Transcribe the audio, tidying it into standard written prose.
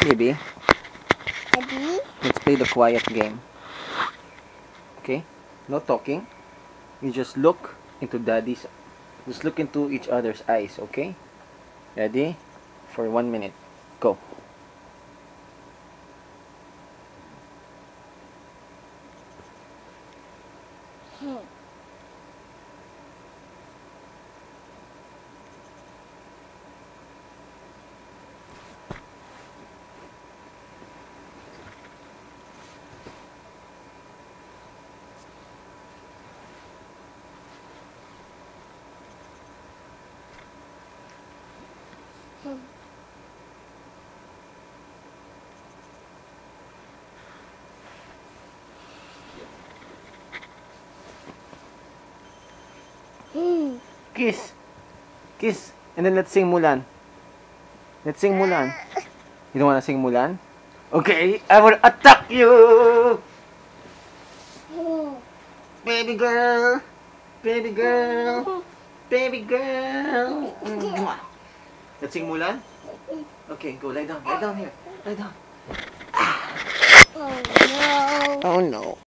Baby, Daddy? let's play the quiet game. Okay? No talking. You just look into daddy's. Just look into each other's eyes, okay? Ready? For 1 minute. Go. Kiss. Kiss. And then let's sing Mulan. Let's sing Mulan. You don't wanna sing Mulan? Okay, I will attack you! Baby girl! Baby girl! Baby girl! Let's sing Mulan? Okay, go lie down. Lie down here. Lie down. Oh no. Oh no.